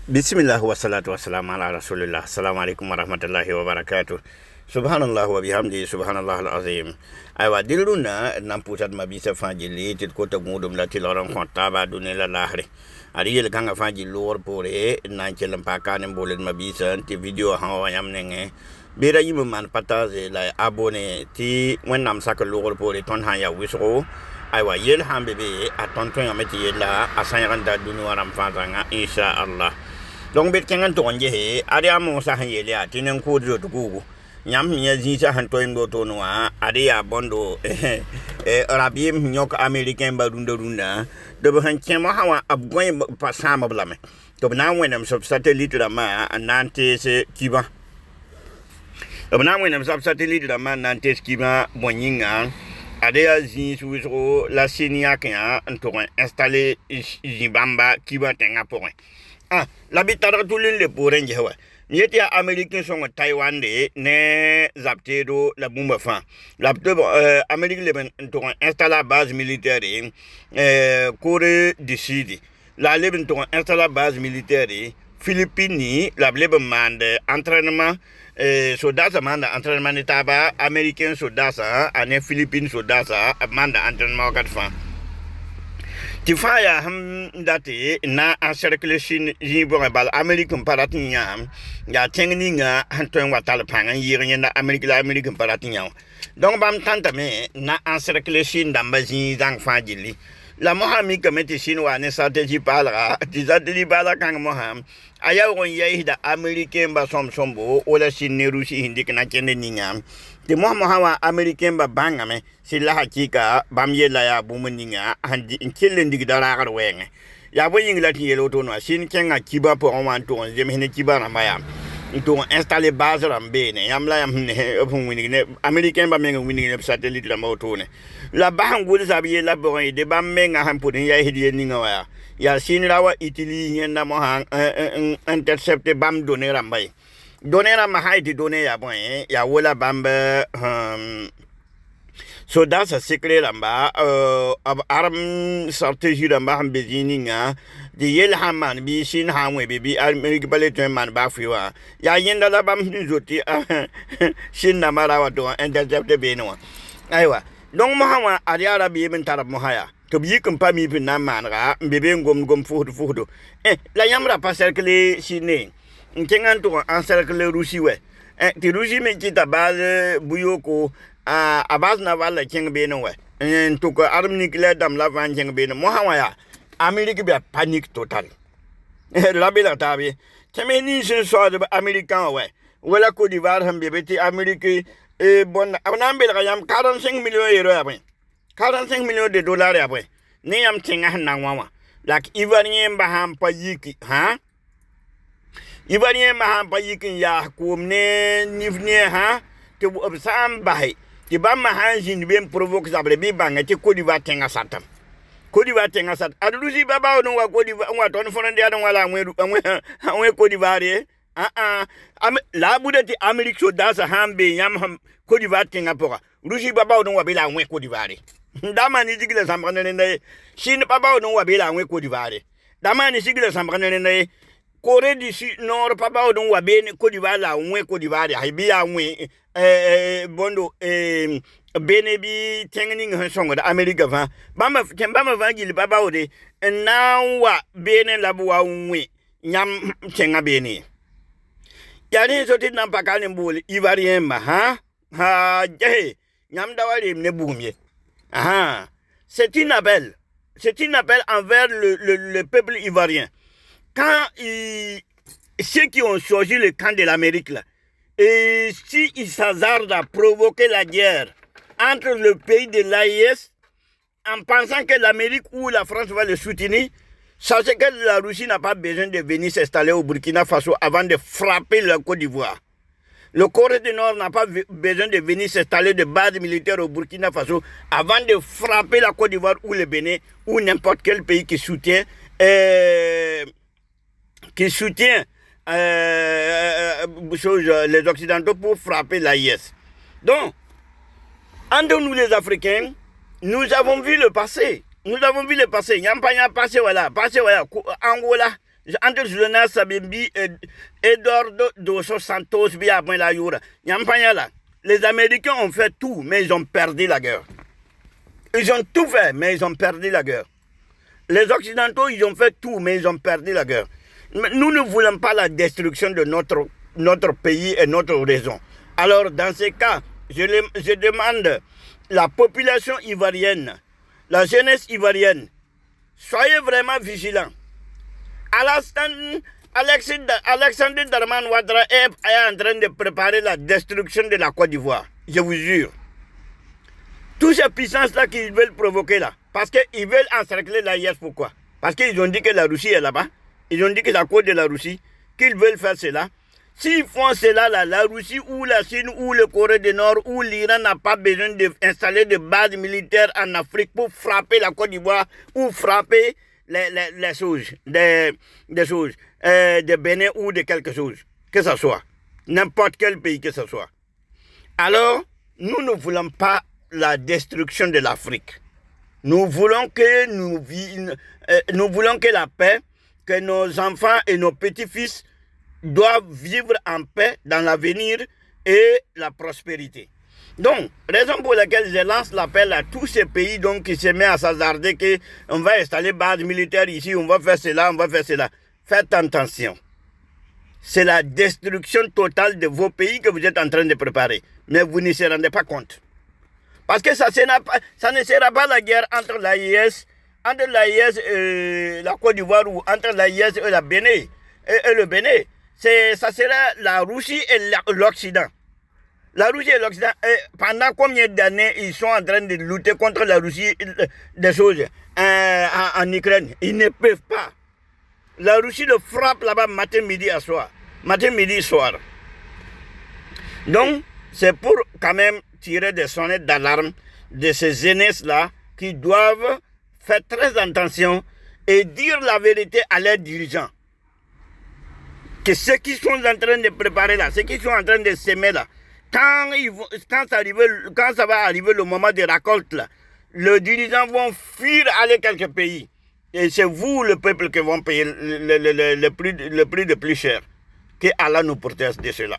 Bismillah wa salatu wa salam ala rasulillah. Assalamu alaikum wa rahmatullahi wa barakatuh. Subhanallah wa bihamdi subhanallah al-azim. Aywa diluna nan pusat mabisa fajili tit ko to ngudum la tiloran konta ba dunela lahre. Ari yel kanga faji lor pore nan chelam pakane bolen mabisa ti video ha wa yam nenge. Bera yimu man pataze la abone ti wennam sak lor pore ton ha ya wisro. Aywa yel hambe be atonton ameti yela asanyanda dunu waram fazanga insha Allah. Donc bet kengan to nje ari amo sa han yele ati nen ko do to gugu nyam nya ji sa han to ndo to no ari ya bondo arabie nyok americain ba runda de ba han kema hawa abgoy pa sama blame to na wenam sub satellite la ma anante se kiba to na wenam sub satellite la ma anante kiba bonyinga ari ya ji suzo la sinia kan to installer jibamba kiba tenga point. La bitara tulin le poren jewa. Yeti ya Americain son Taiwan de ne zaptedo la bomba fan. La Amérique le to installa base militaire Corée du Sud. La leben to installa base militaire Philippines la leben mande entraînement soldats mande entraînement taba Américain soldats ane Philippines soldats mande entraînement kat fan. Tifaya ham dati na encercle Chine jibo bal American paratinya ya tengninga hanton watal pangan yirin na American paratinya donc bam tanta me na encercle Chine dambazi dang fajili la mohami kameti chinois ne stratégie pala dizadili bala kang moham aya won yayi da American ba sombo wala Chine Rusi hindi kana kende ninga ti mohawa American ba bangame sila hakika bam yela ya bumuninga handi inkelen digdara gar wenge ya bo yingla ti yelo to no sin kenga kiba po on wan to je mehne kiba na maya to installer base rambe ne yamla yam ne opun wini ne American ba menga wini ne satellite la moto ne la bangul sabi la bo de bam menga han pudin ya hidi ninga wa ya sin rawa Italy nyenda mo han intercepte bam donner rambay donner ma haiti donner ya bon ya wala bamba so that's a secret lamba aram strategy lamba ham bezininga de yel haman bi sin hamwe bi America baleton man ba fiwa ya yenda la bam zoti sin na marawa do intercept be no aywa donc mo hawa ari arabi ben tarab mo haya to bi kum pa mi bin na man ga bebe gom fuhudu la yamra pa cercle sine nkengan to encercle Russie we ti Russie me kita base buyoko a base naval la king be no we to ko arm nuclear dam la van king be no mo hawa ya America be panic total la be la tabi temeni se so de American we wala Côte d'Ivoire hambe beti America bon amnambe la yam 45 millions euro ya ben 45 millions de dollars ya ben ni yam tinga na wawa like Ivoirien ba ham pa yiki ha Ivoirien ma ham pa yikin ya kumne nivne ha te obsam bahe ti ba ma hanjin ben provoke sabre bi banga ti Côte d'Ivoire tenga satam Côte d'Ivoire tenga sat adusi baba no wa Côte d'Ivoire wa ton fonde adon wala anwe Côte d'Ivoire la budati Amerique so dasa hambe yam Côte d'Ivoire tenga pora rusi baba no wa bela anwe Côte d'Ivoire dama ni digile sambrane ne Chine baba no wa bela anwe Côte d'Ivoire dama ni sigile sambrane ne Corée du Sud nord papa odon wa ben Côte d'Ivoire la onwe Côte d'Ivoire ha bi ya onwe bondo benebi tengning han songo da America va bama kembama vangili papa ode na wa benen labu wa onwe nyam tenga beni ya ni so tin na pakale mbuli Ivoirien ma ha je nyam dawali ne bumye c'est une appel envers le peuple ivoirien. Quand ceux qui ont choisi le camp de l'Amérique là, et si ils s'hasardent à provoquer la guerre entre le pays de l'AIS, en pensant que l'Amérique ou la France va le soutenir, sachez que la Russie n'a pas besoin de venir s'installer au Burkina Faso avant de frapper la Côte d'Ivoire. Le Corée du Nord n'a pas besoin de venir s'installer de base militaire au Burkina Faso avant de frapper la Côte d'Ivoire ou le Bénin ou n'importe quel pays qui soutient les Occidentaux pour frapper l'AIS. Donc, entre nous les Africains, nous avons vu le passé. Nous avons vu le passé. Yampanya passé voilà, Angola, entre Jonas Savimbi et Eduardo dos Santos, les Américains ont fait tout, mais ils ont perdu la guerre. Ils ont tout fait, mais ils ont perdu la guerre. Les Occidentaux, ils ont fait tout, mais ils ont perdu la guerre. Nous ne voulons pas la destruction de notre pays et notre raison. Alors, dans ces cas, je demande la population ivoirienne, la jeunesse ivoirienne, soyez vraiment vigilants. Alexandre Darman Ouattara est en train de préparer la destruction de la Côte d'Ivoire. Je vous jure. Toutes ces puissances-là qu'ils veulent provoquer là, parce qu'ils veulent encercler l'AIS, pourquoi? Parce qu'ils ont dit que la Russie est là-bas, ils ont dit que la côte de la Russie, qu'ils veulent faire cela. S'ils font cela, là, la Russie ou la Chine ou le Corée du Nord ou l'Iran n'a pas besoin d'installer de bases militaires en Afrique pour frapper la Côte d'Ivoire ou frapper les choses, des choses, de Bénin ou de quelque chose, que ce soit, n'importe quel pays que ce soit. Alors, nous ne voulons pas la destruction de l'Afrique. Nous voulons que nous voulons que la paix, que nos enfants et nos petits-fils doivent vivre en paix dans l'avenir et la prospérité. Donc, raison pour laquelle je lance l'appel à tous ces pays donc, qui se mettent à s'hasarder qu'on va installer base militaire ici, on va faire cela, on va faire cela. Faites attention. C'est la destruction totale de vos pays que vous êtes en train de préparer. Mais vous ne se rendez pas compte. Parce que ça ne sera pas la guerre entre l'AIS, et la Côte d'Ivoire ou entre l'AIS et la Bénin, et le Bénin. Ça sera la Russie et l'Occident. La Russie et l'Occident, pendant combien d'années ils sont en train de lutter contre la Russie des choses en Ukraine? Ils ne peuvent pas. La Russie le frappe là-bas matin, midi et soir. Matin, midi, soir. Donc, c'est pour quand même tirer des sonnettes d'alarme de ces jeunesses-là qui doivent faire très attention et dire la vérité à leurs dirigeants. Que ceux qui sont en train de préparer là, ceux qui sont en train de s'aimer là, quand ça va arriver le moment de récolte là, les dirigeants vont fuir aller quelque pays. Et c'est vous, le peuple, qui vont payer le prix le plus cher. Que Allah nous protège de cela.